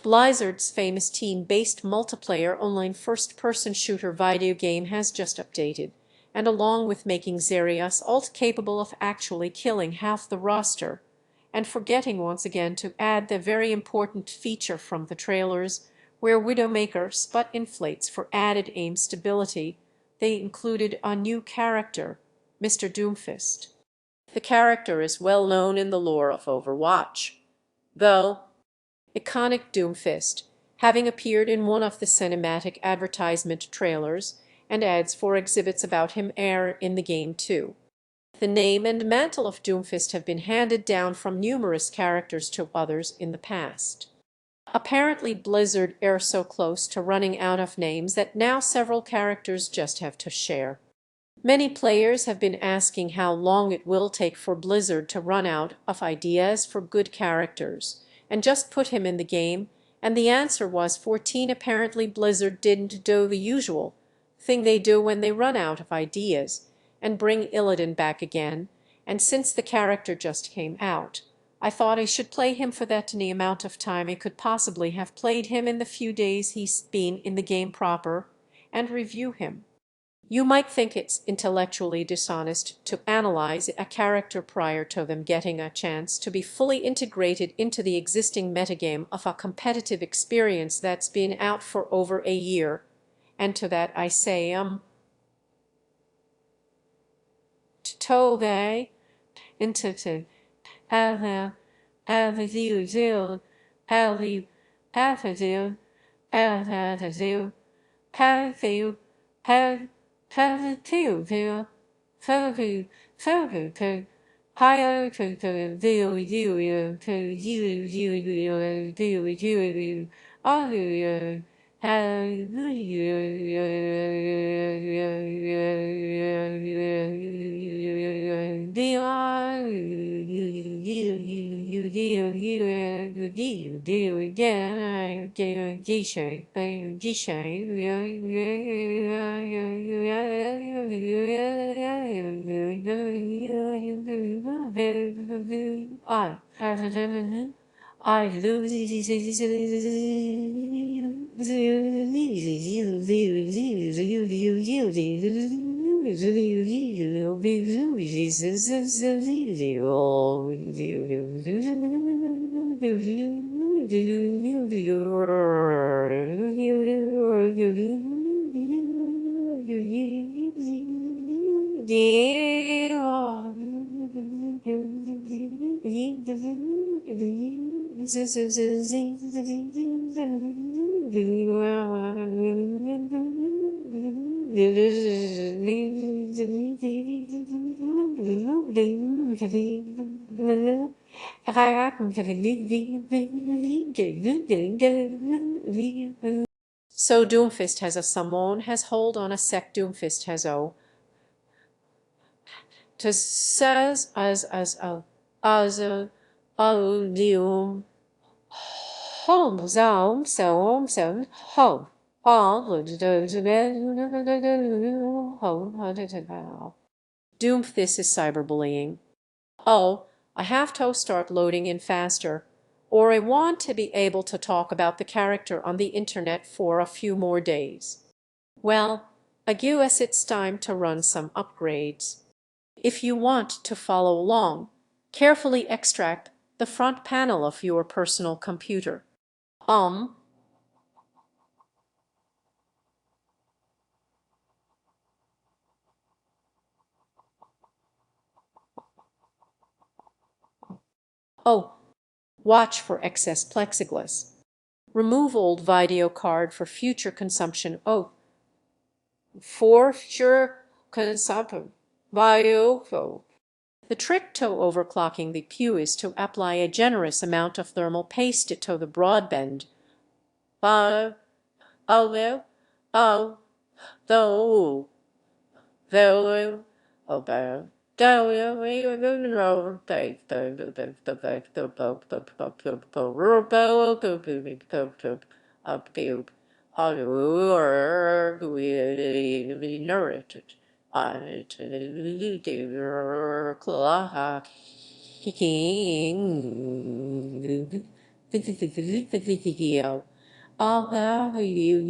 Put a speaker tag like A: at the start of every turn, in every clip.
A: Blizzard's famous team-based multiplayer online first-person shooter video game has just updated, and along with making Xerius alt-capable of actually killing half the roster, and forgetting once again to add the very important feature from the trailers, where Widowmaker sput inflates for added aim stability, they included a new character, Mr. Doomfist. The character is well known in the lore of Overwatch, though iconic Doomfist, having appeared in one of the cinematic advertisement trailers, and ads for exhibits about him air in the game too. The name and mantle of Doomfist have been handed down from numerous characters to others in the past. Apparently Blizzard are so close to running out of names that now several characters just have to share. Many players have been asking how long it will take for Blizzard to run out of ideas for good characters, and just put him in the game, and the answer was 14. Apparently Blizzard didn't do the usual thing they do when they run out of ideas, and bring Illidan back again, and since the character just came out, I thought I should play him for that any amount of time I could possibly have played him in the few days he's been in the game proper, and review him. You might think it's intellectually dishonest to analyze a character prior to them getting a chance to be fully integrated into the existing metagame of a competitive experience that's been out for over a year, and to that I say to they into to have you do have you have you have you have positive, positive, higher to I lose So Doomfist has a summon has hold on a sec Doomfist has o to says as a doom home so home Doomfist is cyberbullying. Oh, I have to start loading in faster, or I want to be able to talk about the character on the internet for a few more days. Well, I guess it's time to run some upgrades. If you want to follow along, carefully extract the front panel of your personal computer. Oh, watch for excess plexiglass. Remove old video card for future consumption. Oh, for future consumption. Video. The trick to overclocking the pew is to apply a generous amount of thermal paste to the broadband. Though, Video. All you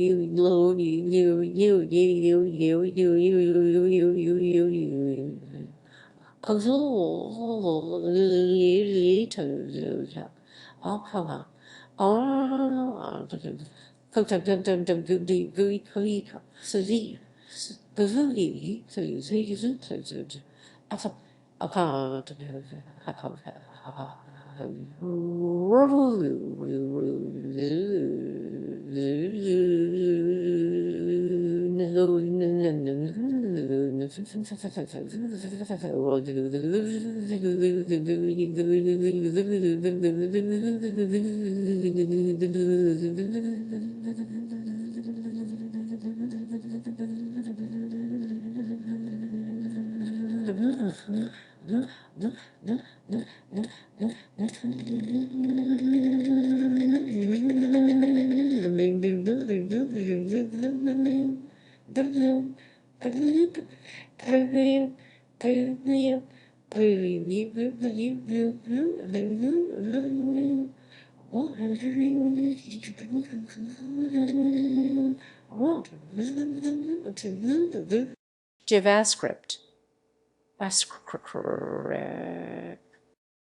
A: JavaScript.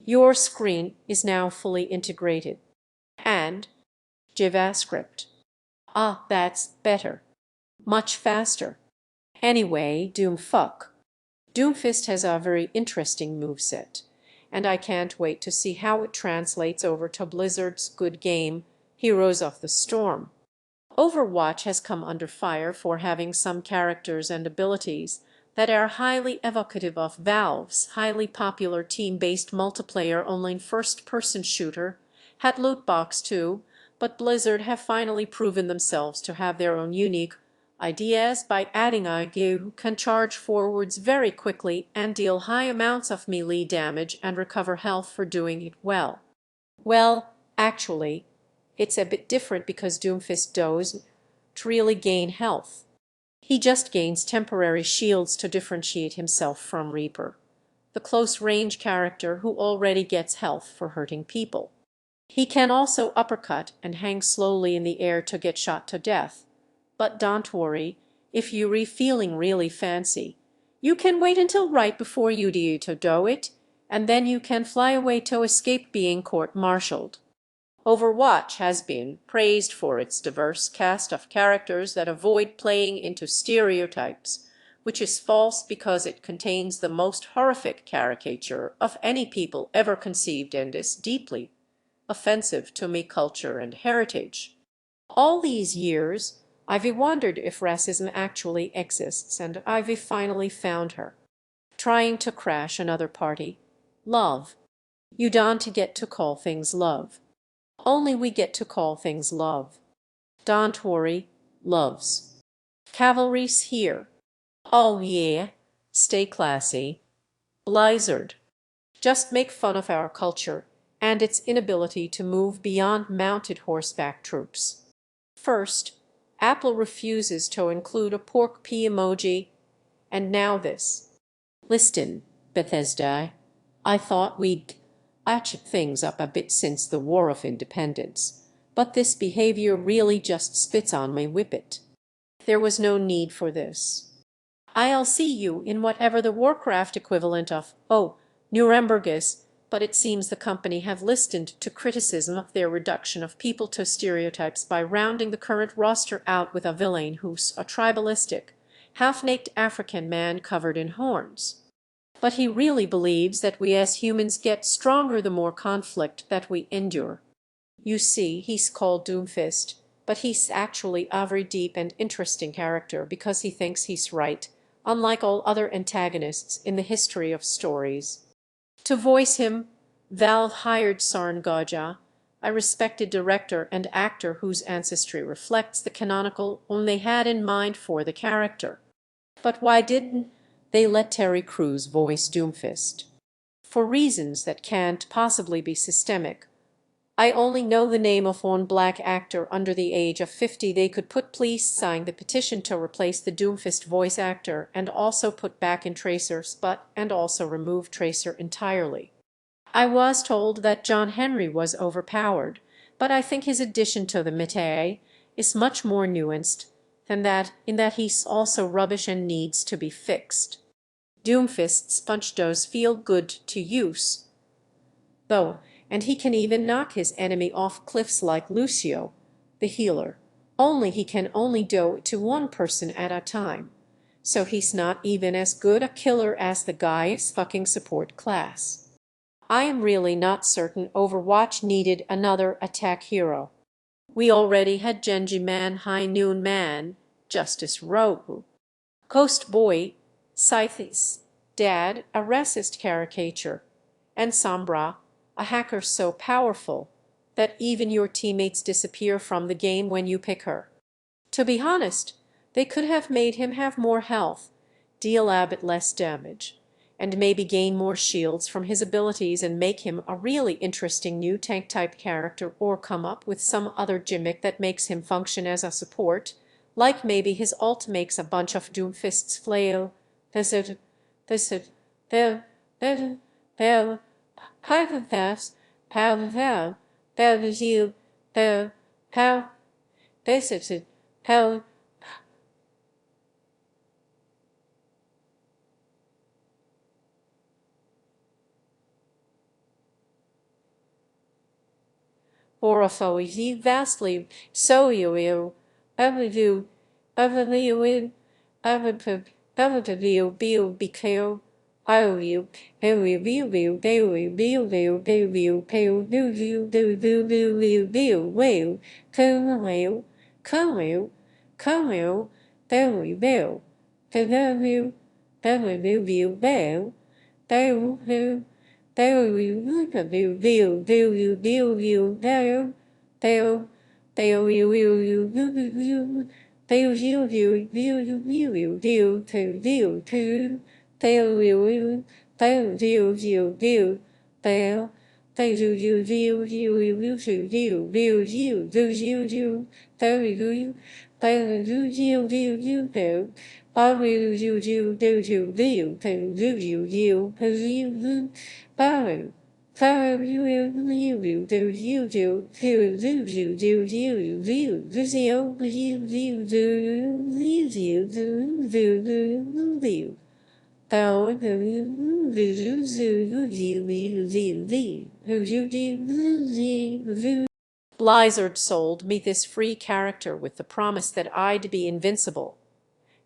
A: Your screen is now fully integrated. And JavaScript. Ah, that's better. Much faster. Anyway, Doomfist has a very interesting moveset, and I can't wait to see how it translates over to Blizzard's good game, Heroes of the Storm. Overwatch has come under fire for having some characters and abilities that are highly evocative of Valve's highly popular team-based multiplayer online first-person shooter, had loot box too, but Blizzard have finally proven themselves to have their own unique ideas by adding a guy who can charge forwards very quickly and deal high amounts of melee damage and recover health for doing it well. Well, actually, it's a bit different because Doomfist doesn't really gain health. He just gains temporary shields to differentiate himself from Reaper, the close-range character who already gets health for hurting people. He can also uppercut and hang slowly in the air to get shot to death. But don't worry, if you're feeling really fancy, you can wait until right before you do it, and then you can fly away to escape being court-martialed. Overwatch has been praised for its diverse cast of characters that avoid playing into stereotypes, which is false because it contains the most horrific caricature of any people ever conceived and is deeply offensive to me culture and heritage. All these years, I've wondered if racism actually exists, and I've finally found her. Trying to crash another party. Love. You don't get to call things love. Only we get to call things love. Don't worry, loves. Cavalry's here. Oh yeah, stay classy. Blizzard. Just make fun of our culture and its inability to move beyond mounted horseback troops. First, Apple refuses to include a pork pea emoji, and now this. Listen, Bethesda, I thought we'd hatchet things up a bit since the War of Independence, but this behavior really just spits on my whippet. There was no need for this. I'll see you in whatever the Warcraft equivalent of, oh, Nuremberg is, but it seems the company have listened to criticism of their reduction of people to stereotypes by rounding the current roster out with a villain who's a tribalistic, half-naked African man covered in horns. But he really believes that we as humans get stronger the more conflict that we endure. You see, he's called Doomfist, but he's actually a very deep and interesting character because he thinks he's right, unlike all other antagonists in the history of stories. To voice him, Valve hired Sarn Goja, a respected director and actor whose ancestry reflects the canonical one they had in mind for the character. But why didn't they let Terry Crews voice Doomfist? For reasons that can't possibly be systemic. I only know the name of one black actor under the age of 50 they could put. Please sign the petition to replace the Doomfist voice actor and also put back in Tracer Sput and also remove Tracer entirely. I was told that John Henry was overpowered, but I think his addition to the métier is much more nuanced than that, in that he's also rubbish and needs to be fixed. Doomfist's punch does feel good to use, though, and he can even knock his enemy off cliffs like Lucio, the healer, only he can only do it to one person at a time, so he's not even as good a killer as the guy's fucking support class. I am really not certain Overwatch needed another attack hero. We already had Genji Man, High Noon Man, Justice Rogue, Ghost Boy, Scythes, Dad, a racist caricature, and Sombra, a hacker so powerful that even your teammates disappear from the game when you pick her. To be honest, they could have made him have more health, deal a bit less damage, and maybe gain more shields from his abilities and make him a really interesting new tank-type character, or come up with some other gimmick that makes him function as a support, like maybe his ult makes a bunch of Doomfists flail. Orthoizi vastly so you every every every bio because I will every view they will they will pay will come they will they will they will Blizzard sold me this free character with the promise that I'd be invincible,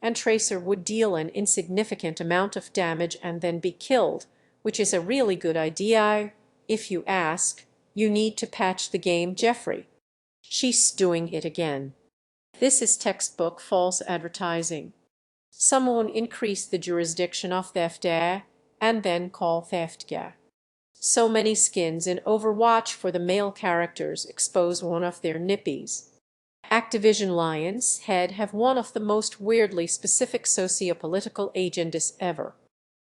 A: and Tracer would deal an insignificant amount of damage and then be killed, which is a really good idea. If you ask, you need to patch the game, Jeffrey. She's doing it again. This is textbook false advertising. Someone increase the jurisdiction of theft and then call theft. So many skins in Overwatch for the male characters expose one of their nippies. Activision Lions Head have one of the most weirdly specific socio-political agendas ever.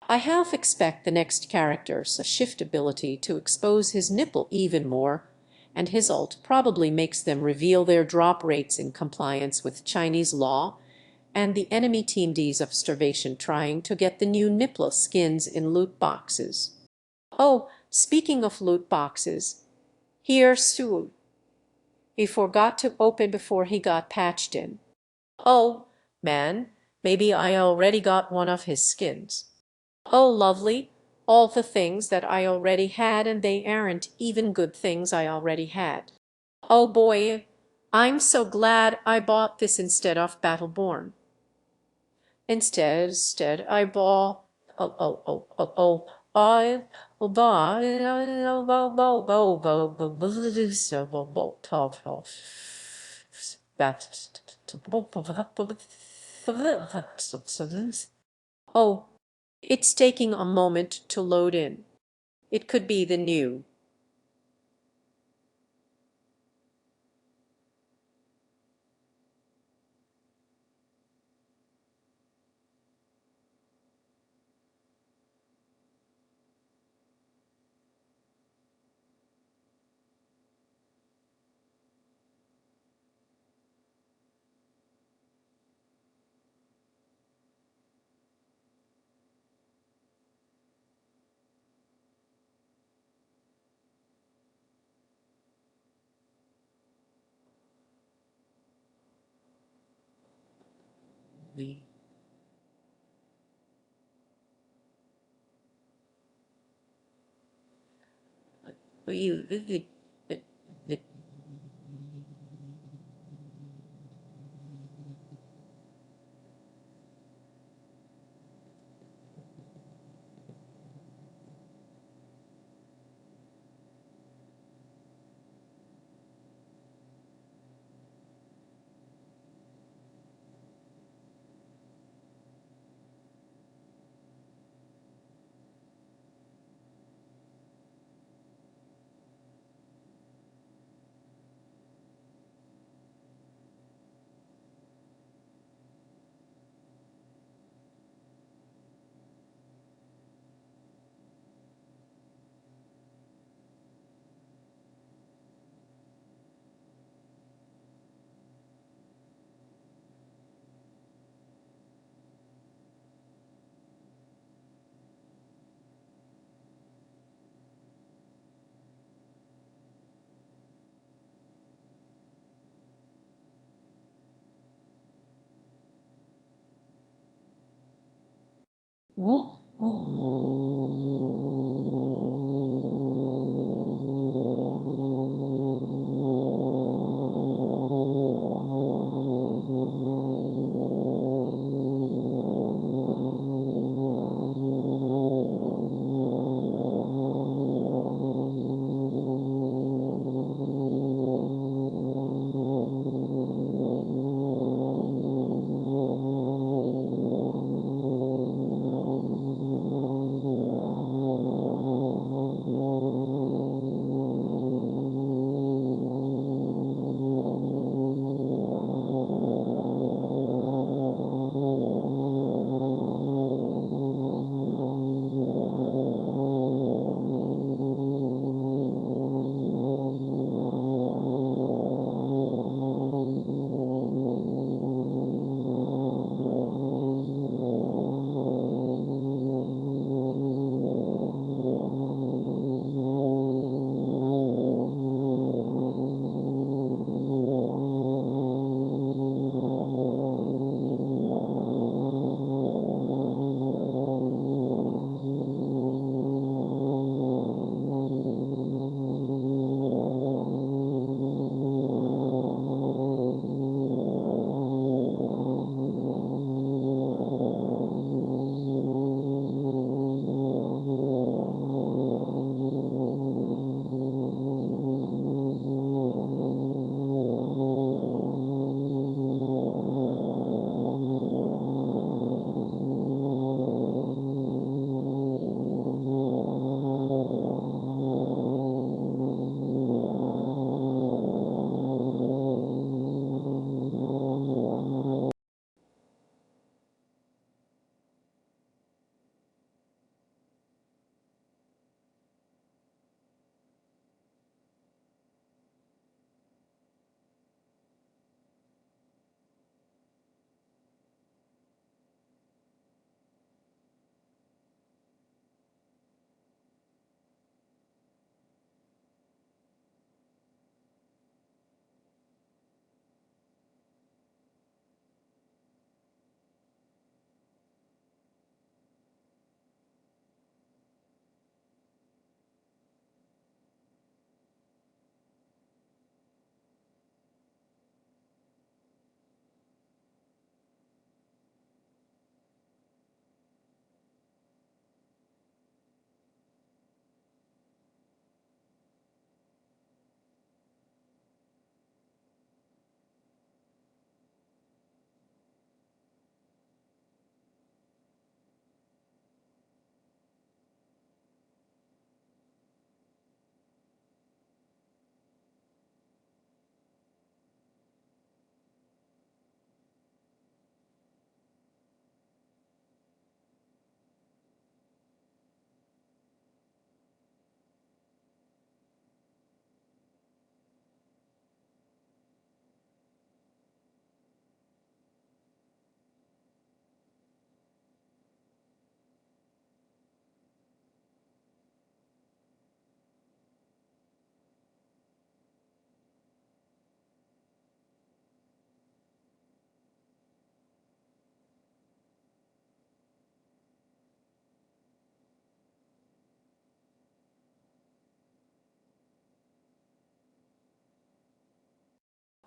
A: I half expect the next character's shift ability to expose his nipple even more, and his ult probably makes them reveal their drop rates in compliance with Chinese law, and the enemy team dies of starvation trying to get the new nipple skins in loot boxes. Oh, speaking of loot boxes, here's Sul. He forgot to open before he got patched in. Oh, man, maybe I already got one of his skins. Oh, lovely, all the things that I already had, and they aren't even good things I already had. Oh boy, I'm so glad I bought this instead of Battleborn. Instead, I bought. I buy. Oh, it's taking a moment to load in. It could be the new. We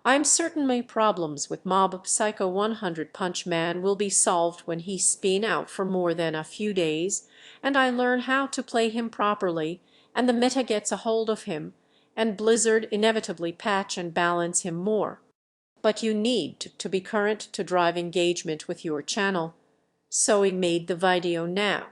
A: I'm certain my problems with Mob Psycho 100 Punch Man will be solved when he's been out for more than a few days, and I learn how to play him properly, and the meta gets a hold of him, and Blizzard inevitably patch and balance him more. But you need to be current to drive engagement with your channel. So we made the video now.